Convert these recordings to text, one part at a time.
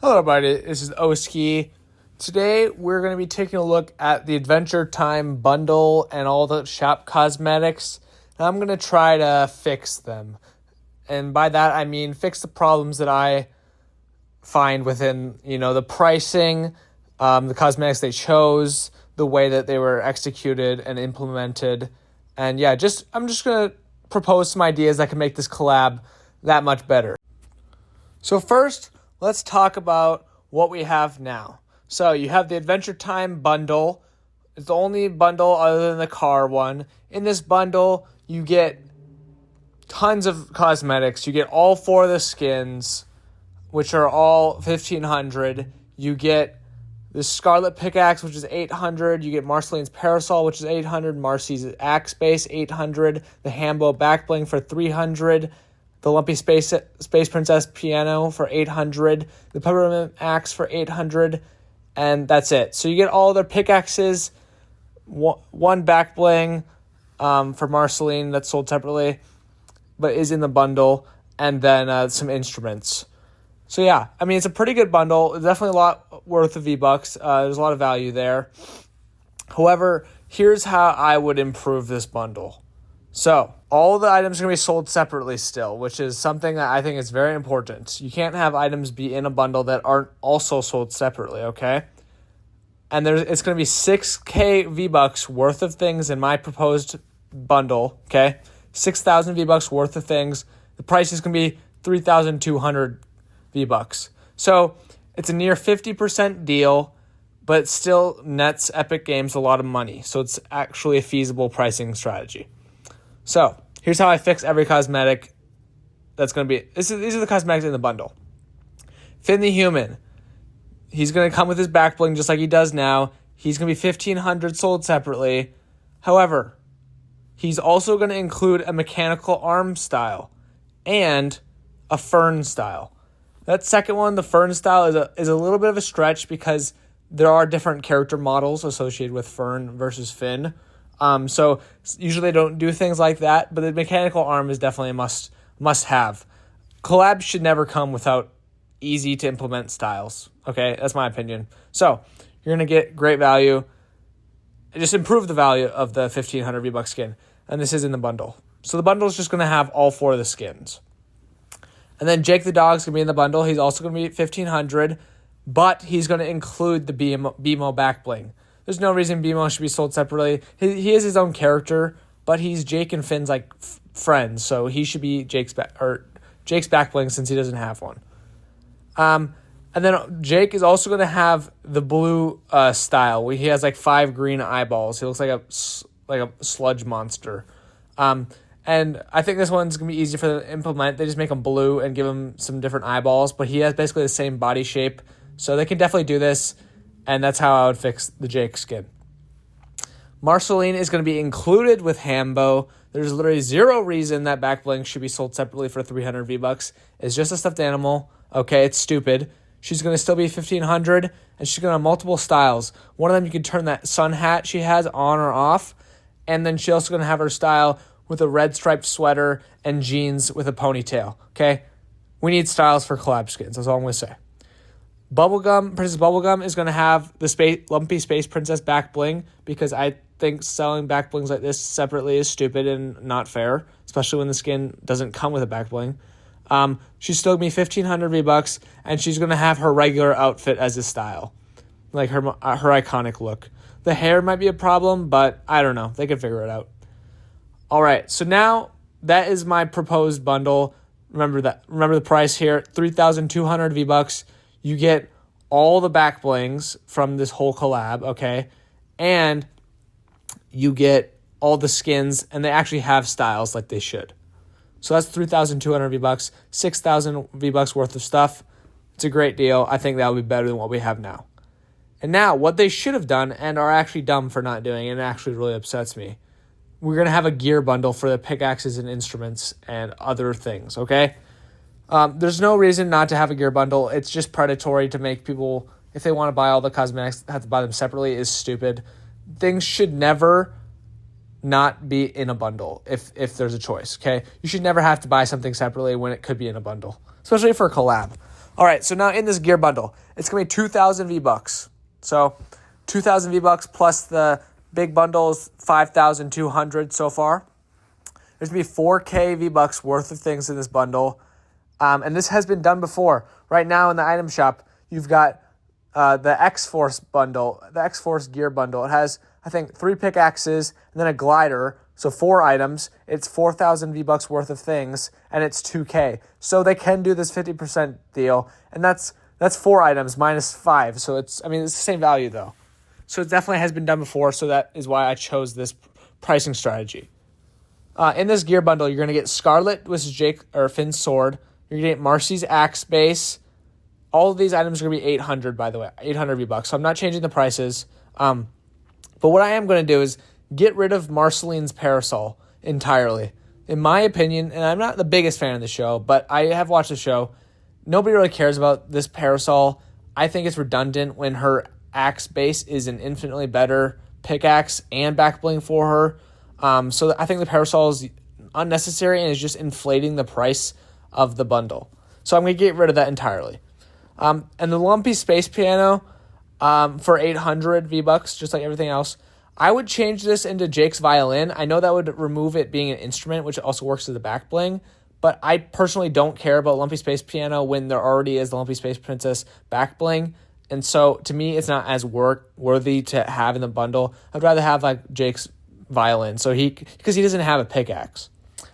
Hello everybody, this is Oski. Today we're going to be taking a look at the Adventure Time bundle and all the shop cosmetics. And I'm going to try to fix them. And by that I mean fix the problems that I find within, the pricing, the cosmetics they chose, the way that they were executed and implemented. And yeah, I'm just going to propose some ideas that can make this collab that much better. So first, let's talk about what we have now. So you have the Adventure Time bundle. It's the only bundle other than the car one. In this bundle, you get tons of cosmetics. You get all 4 of the skins, which are all 1,500. You get the Scarlet Pickaxe, which is 800. You get Marceline's Parasol, which is 800. Marcy's Axe Base, 800. The Hambo Back Bling for 300. The Lumpy Space Princess Piano for 800, the Peppermint Axe for 800, and that's it. So you get all their pickaxes, one back bling for Marceline that's sold separately, but is in the bundle, and then some instruments. So yeah, I mean, it's a pretty good bundle. It's definitely a lot worth of V-Bucks. There's a lot of value there. However, here's how I would improve this bundle. So, all the items are going to be sold separately still, which is something that I think is very important. You can't have items be in a bundle that aren't also sold separately, okay? And it's going to be 6K V-Bucks worth of things in my proposed bundle, okay? 6,000 V-Bucks worth of things. The price is going to be 3,200 V-Bucks. So, it's a near 50% deal, but it still nets Epic Games a lot of money. So, it's actually a feasible pricing strategy. So, here's how I fix every cosmetic that's going to be... These are the cosmetics in the bundle. Finn the Human. He's going to come with his back bling just like he does now. He's going to be 1,500 sold separately. However, he's also going to include a mechanical arm style and a fern style. That second one, the fern style, is a little bit of a stretch because there are different character models associated with Fern versus Finn. So usually they don't do things like that, but the mechanical arm is definitely a must have. Collabs should never come without easy to implement styles. Okay, that's my opinion. So you're gonna get great value. Just improve the value of the 1,500 V-Bucks skin, and this is in the bundle. So the bundle is just gonna have all 4 of the skins, and then Jake the dog's gonna be in the bundle. He's also gonna be 1,500, but he's gonna include the BMO back bling. There's no reason BMO should be sold separately. He is his own character, but he's Jake and Finn's friends, so he should be Jake's back bling since he doesn't have one. And then Jake is also going to have the blue style. He has 5 green eyeballs. He looks like a sludge monster. And I think this one's going to be easy for them to implement. They just make him blue and give him some different eyeballs, but he has basically the same body shape, so they can definitely do this. And that's how I would fix the Jake skin. Marceline is going to be included with Hambo. There's literally zero reason that back bling should be sold separately for 300 V-Bucks. It's just a stuffed animal. Okay, it's stupid. She's going to still be 1,500, and she's going to have multiple styles. One of them, you can turn that sun hat she has on or off, and then she's also going to have her style with a red striped sweater and jeans with a ponytail. Okay, we need styles for collab skins. That's all I'm going to say. Princess Bubblegum is going to have the Lumpy Space Princess back bling because I think selling back blings like this separately is stupid and not fair, especially when the skin doesn't come with a back bling. She's still going to be 1,500 V-Bucks, and she's going to have her regular outfit as a style, like her iconic look. The hair might be a problem, but I don't know. They can figure it out. All right, so now that is my proposed bundle. Remember the price here, 3,200 V-Bucks. You get all the back blings from this whole collab, okay? And you get all the skins, and they actually have styles like they should. So that's 3,200 V-Bucks, 6,000 V-Bucks worth of stuff. It's a great deal. I think that would be better than what we have now. And now, what they should have done, and are actually dumb for not doing, and it actually really upsets me, we're going to have a gear bundle for the pickaxes and instruments and other things, okay? There's no reason not to have a gear bundle. It's just predatory to make people, if they want to buy all the cosmetics, have to buy them separately is stupid. Things should never not be in a bundle if there's a choice, okay? You should never have to buy something separately when it could be in a bundle, especially for a collab. All right, so now in this gear bundle, it's going to be 2,000 V-Bucks. So 2,000 V-Bucks plus the big bundles, 5,200 so far. There's going to be 4K V-Bucks worth of things in this bundle. And this has been done before. Right now in the item shop, you've got the X-Force bundle, the X-Force gear bundle. It has, I think, 3 pickaxes and then a glider. So 4 items. It's 4,000 V-Bucks worth of things, and it's 2K. So they can do this 50% deal, and that's 4 items minus 5. So it's the same value though. So it definitely has been done before. So that is why I chose this pricing strategy. In this gear bundle, you're gonna get Scarlet, which is Jake or Finn's sword. You're gonna get Marcy's axe base. All of these items are gonna be 800, by the way, 800 V-Bucks. So I'm not changing the prices. But what I am gonna do is get rid of Marceline's parasol entirely. In my opinion, and I'm not the biggest fan of the show, but I have watched the show. Nobody really cares about this parasol. I think it's redundant when her axe base is an infinitely better pickaxe and back bling for her. So I think the parasol is unnecessary and is just inflating the price of the bundle. So I'm going to get rid of that entirely. And the lumpy space piano for 800 V-Bucks, just like everything else. I would change this into Jake's violin. I know that would remove it being an instrument, which also works as a back bling, but I personally don't care about Lumpy Space Piano when there already is the Lumpy Space Princess back bling. And so to me, it's not as worthy to have in the bundle. I'd rather have like Jake's violin because he doesn't have a pickaxe.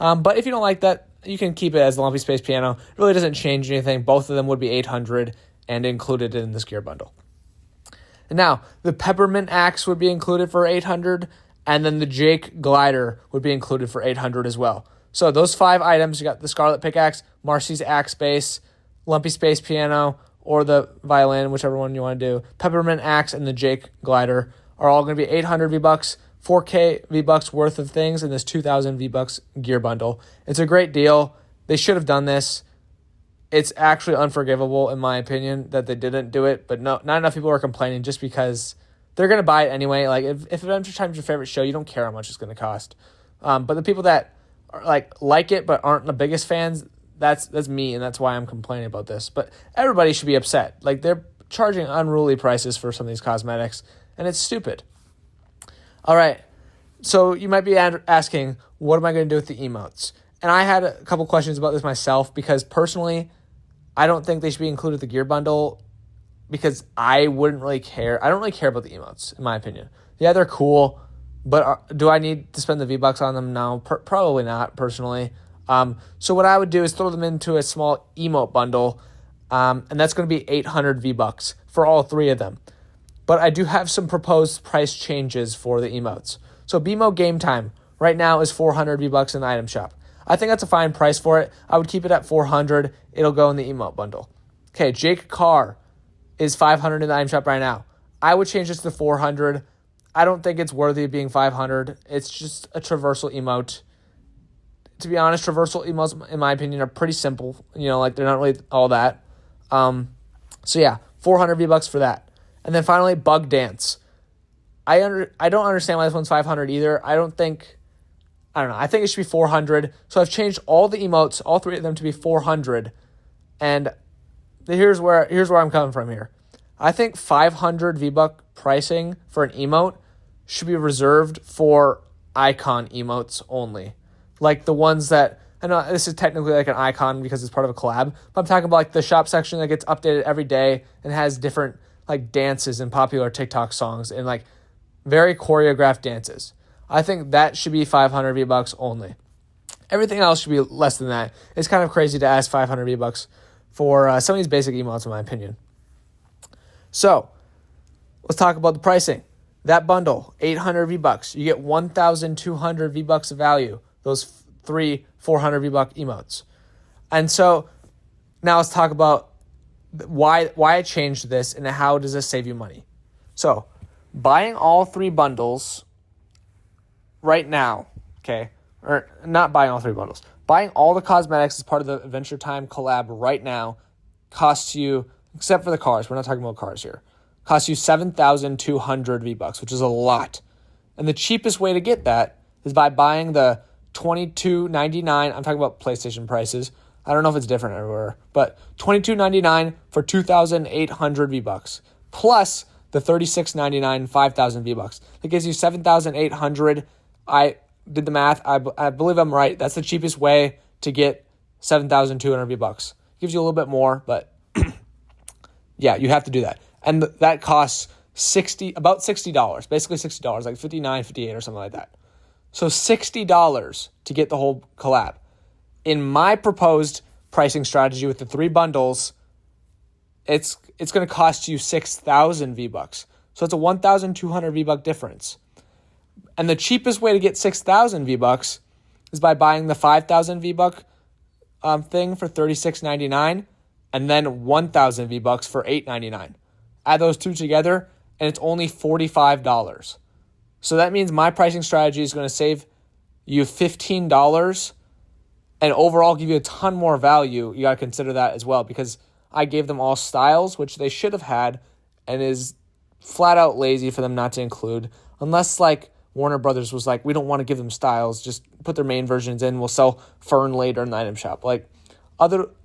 But if you don't like that, you can keep it as the Lumpy Space Piano. It really doesn't change anything. Both of them would be 800 and included in this gear bundle. And now, the Peppermint Axe would be included for 800, and then the Jake Glider would be included for 800 as well. So those 5 items, you got the Scarlet Pickaxe, Marcy's Axe Base, Lumpy Space Piano, or the Violin, whichever one you want to do, Peppermint Axe, and the Jake Glider are all going to be 800 V-Bucks, 4K V-Bucks worth of things in this 2,000 V-Bucks gear bundle. It's a great deal. They should have done this. It's actually unforgivable, in my opinion, that they didn't do it. But no, not enough people are complaining just because they're going to buy it anyway. Like, if Adventure Time is your favorite show, you don't care how much it's going to cost. But the people that are, like it but aren't the biggest fans, that's me, and that's why I'm complaining about this. But everybody should be upset. Like, they're charging unruly prices for some of these cosmetics, and it's stupid. All right, so you might be asking, what am I going to do with the emotes? And I had a couple questions about this myself because personally, I don't think they should be included in the gear bundle because I wouldn't really care. I don't really care about the emotes, in my opinion. Yeah, they're cool, but do I need to spend the V-Bucks on them? No, probably not, personally. So what I would do is throw them into a small emote bundle, and that's going to be 800 V-Bucks for all 3 of them. But I do have some proposed price changes for the emotes. So BMO Game Time right now is 400 V-Bucks in the item shop. I think that's a fine price for it. I would keep it at 400. It'll go in the emote bundle. Okay, Jake Carr is 500 in the item shop right now. I would change this to 400. I don't think it's worthy of being 500. It's just a traversal emote. To be honest, traversal emotes, in my opinion, are pretty simple. They're not really all that. So yeah, 400 V-Bucks for that. And then finally, Bug Dance. I don't understand why this one's 500 either. I don't know. I think it should be 400. So I've changed all the emotes, all 3 of them, to be 400. And here's where I'm coming from here. I think 500 V-Buck pricing for an emote should be reserved for icon emotes only. Like the ones that, I know this is technically like an icon because it's part of a collab, but I'm talking about like the shop section that gets updated every day and has different like dances and popular TikTok songs and like very choreographed dances. I think that should be 500 V-Bucks only. Everything else should be less than that. It's kind of crazy to ask 500 V-Bucks for some of these basic emotes, in my opinion. So, let's talk about the pricing. That bundle, 800 V-Bucks. You get 1,200 V-Bucks of value. Those 3 400 V-Buck emotes. And so, now let's talk about why I changed this and how does this save you money. So, buying all 3 bundles right now, okay, or not buying all 3 bundles, buying all the cosmetics as part of the Adventure Time collab right now costs you, except for the cars, we're not talking about cars here, costs you 7,200 V-Bucks, which is a lot. And the cheapest way to get that is by buying the $22.99, I'm talking about PlayStation prices, I don't know if it's different everywhere, but $22.99 for 2,800 V-Bucks plus the $36.99 5,000 V-Bucks. That gives you 7,800. I did the math. I believe I'm right. That's the cheapest way to get 7,200 V-Bucks. Gives you a little bit more, but yeah, you have to do that. And that costs about $60, basically $60, like $59, $58 or something like that. So $60 to get the whole collab. In my proposed pricing strategy with the 3 bundles, it's going to cost you 6,000 V-Bucks. So it's a 1,200 V-Buck difference. And the cheapest way to get 6,000 V-Bucks is by buying the 5,000 V-Buck thing for $36.99 and then 1,000 V-Bucks for $8.99. Add those two together and it's only $45. So that means my pricing strategy is going to save you $15 and overall give you a ton more value. You got to consider that as well because I gave them all styles, which they should have had, and is flat out lazy for them not to include. Unless like Warner Brothers was like, we don't want to give them styles, just put their main versions in. We'll sell Fern later in the item shop.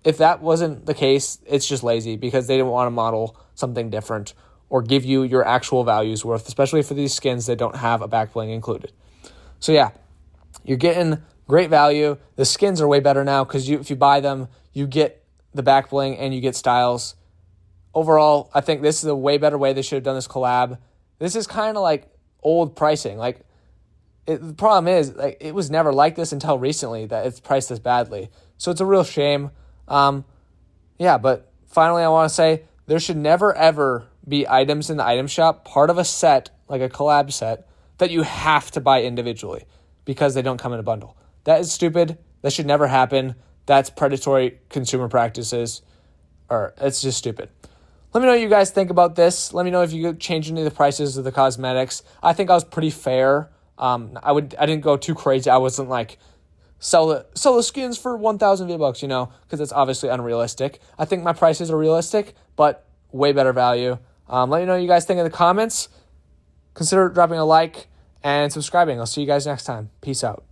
If that wasn't the case, it's just lazy because they didn't want to model something different or give you your actual values worth, especially for these skins that don't have a back bling included. So yeah, you're getting great value. The skins are way better now because if you buy them, you get the back bling and you get styles. Overall, I think this is a way better way they should have done this collab. This is kind of like old pricing. The problem is it was never like this until recently that it's priced this badly. So it's a real shame. But finally I want to say there should never ever be items in the item shop, part of a set, like a collab set, that you have to buy individually because they don't come in a bundle. That is stupid. That should never happen. That's predatory consumer practices. Or it's just stupid. Let me know what you guys think about this. Let me know if you could change any of the prices of the cosmetics. I think I was pretty fair. I didn't go too crazy. I wasn't like sell the skins for 1,000 V-Bucks, because it's obviously unrealistic. I think my prices are realistic, but way better value. Let me know what you guys think in the comments. Consider dropping a like and subscribing. I'll see you guys next time. Peace out.